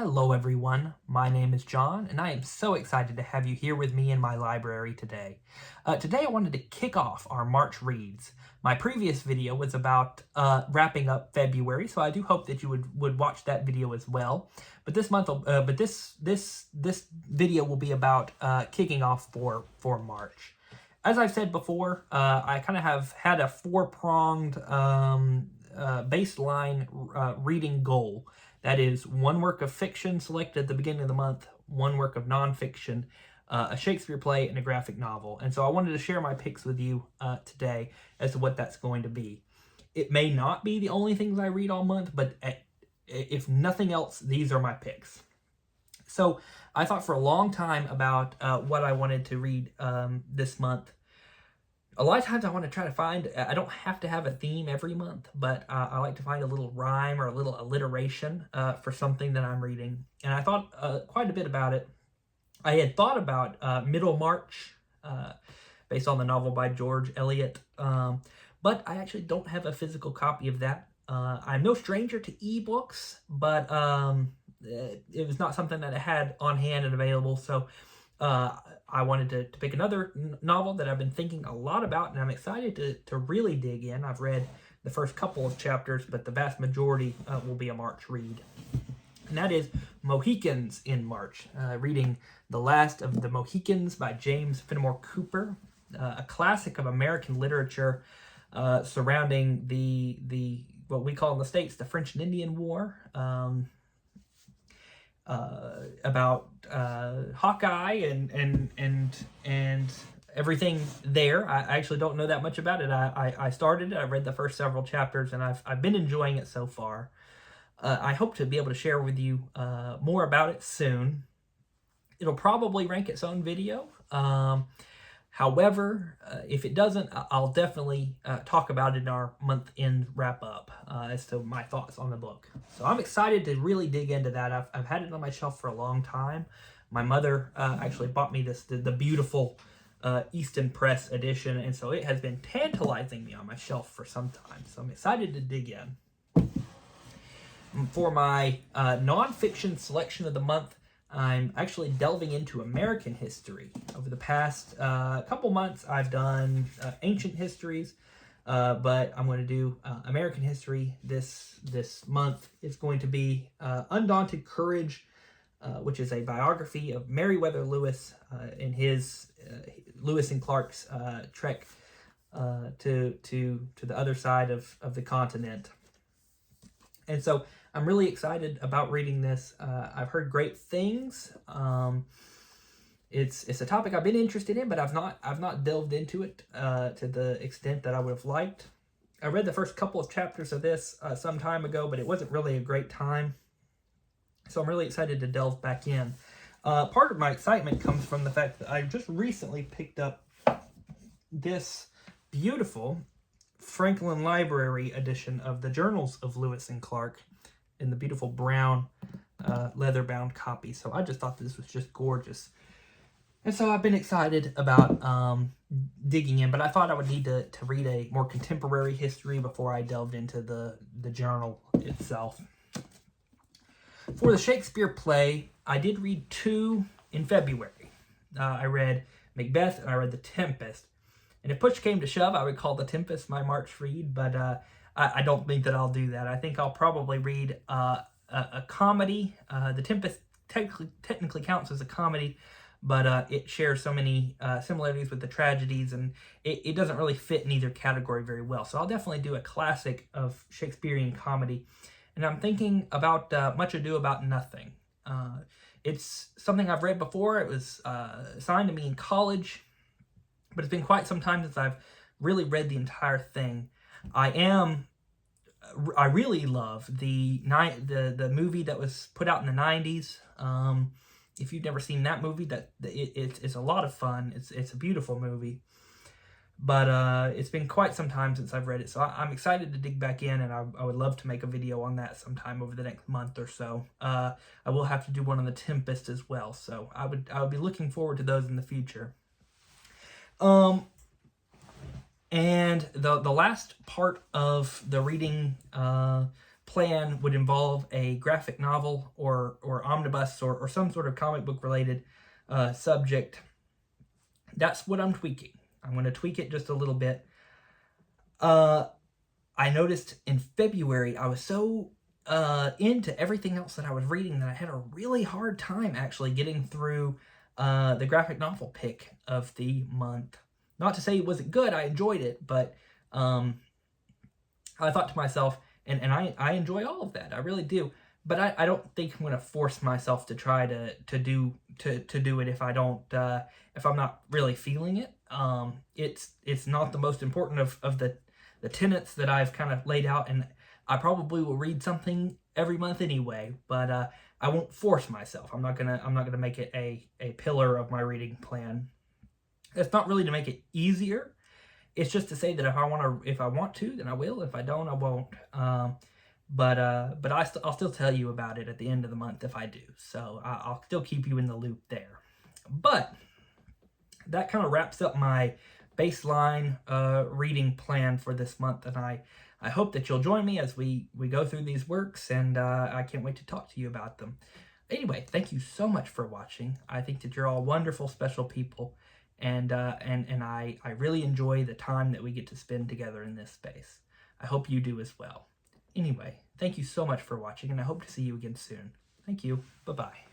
Hello everyone, my name is John and I am so excited to have you here with me in my library today. Today I wanted to kick off our March reads. My previous video was about wrapping up February, so I do hope that you would watch that video as well. But this video will be about kicking off for March. As I've said before, I kind of have had a four-pronged baseline reading goal. That is one work of fiction selected at the beginning of the month, one work of nonfiction, a Shakespeare play, and a graphic novel. And so I wanted to share my picks with you today as to what that's going to be. It may not be the only things I read all month, but if nothing else, these are my picks. So I thought for a long time about what I wanted to read this month. A lot of times I want to try to find, I don't have to have a theme every month, but I like to find a little rhyme or a little alliteration for something that I'm reading. And I thought quite a bit about it. I had thought about Middlemarch, based on the novel by George Eliot, but I actually don't have a physical copy of that. I'm no stranger to ebooks, but it was not something that I had on hand and available, so I wanted to pick another novel that I've been thinking a lot about, and I'm excited to really dig in. I've read the first couple of chapters, but the vast majority will be a March read. And that is Mohicans in March, reading The Last of the Mohicans by James Fenimore Cooper, a classic of American literature surrounding the what we call in the States the French and Indian War. About Hawkeye and everything there. I actually don't know that much about it. I started it, I read the first several chapters, and I've been enjoying it so far. I hope to be able to share with you more about it soon. It'll probably rank its own video. However, if it doesn't, I'll definitely talk about it in our month-end wrap-up as to my thoughts on the book. So I'm excited to really dig into that. I've had it on my shelf for a long time. My mother actually bought me the beautiful Easton Press edition, and so it has been tantalizing me on my shelf for some time. So I'm excited to dig in. For my nonfiction selection of the month, I'm actually delving into American history. Over the past couple months, I've done ancient histories, but I'm going to do American history this month. It's going to be Undaunted Courage, which is a biography of Meriwether Lewis in his Lewis and Clark's trek to the other side of the continent. And so I'm really excited about reading this. I've heard great things. It's a topic I've been interested in, but I've not delved into it to the extent that I would have liked. I read the first couple of chapters of this some time ago, but it wasn't really a great time. So I'm really excited to delve back in. Part of my excitement comes from the fact that I just recently picked up this beautiful Franklin Library edition of the Journals of Lewis and Clark in the beautiful brown leather-bound copy. So I just thought this was just gorgeous. And so I've been excited about digging in, but I thought I would need to read a more contemporary history before I delved into the journal itself. For the Shakespeare play, I did read two in February. I read Macbeth and I read The Tempest. And if push came to shove, I would call The Tempest my March read, but I don't think that I'll do that. I think I'll probably read a comedy. The Tempest technically counts as a comedy, but it shares so many similarities with the tragedies, and it doesn't really fit in either category very well. So I'll definitely do a classic of Shakespearean comedy. And I'm thinking about Much Ado About Nothing. It's something I've read before. It was assigned to me in college, but it's been quite some time since I've really read the entire thing. I really love the movie that was put out in the 90s. If you've never seen that movie, it's a lot of fun. It's a beautiful movie. But it's been quite some time since I've read it, so I'm excited to dig back in, and I would love to make a video on that sometime over the next month or so. I will have to do one on The Tempest as well, so I would be looking forward to those in the future. And the last part of the reading plan would involve a graphic novel or omnibus or some sort of comic book related subject. That's what I'm tweaking. I'm going to tweak it just a little bit. I noticed in February I was so into everything else that I was reading that I had a really hard time actually getting through the graphic novel pick of the month. Not to say it wasn't good, I enjoyed it, but I thought to myself, and I enjoy all of that, I really do, but I don't think I'm going to force myself to try to do it if I don't if I'm not really feeling it. It's not the most important of the tenets that I've kind of laid out, and I probably will read something every month anyway, but I won't force myself. I'm not gonna make it a pillar of my reading plan. It's not really to make it easier. It's just to say that if I want to, then I will. If I don't, I won't. But I'll still tell you about it at the end of the month if I do. So I'll still keep you in the loop there. But that kind of wraps up my baseline reading plan for this month, and I hope that you'll join me as we go through these works, and I can't wait to talk to you about them. Anyway, thank you so much for watching. I think that you're all wonderful, special people, and I really enjoy the time that we get to spend together in this space. I hope you do as well. Anyway, thank you so much for watching, and I hope to see you again soon. Thank you. Bye-bye.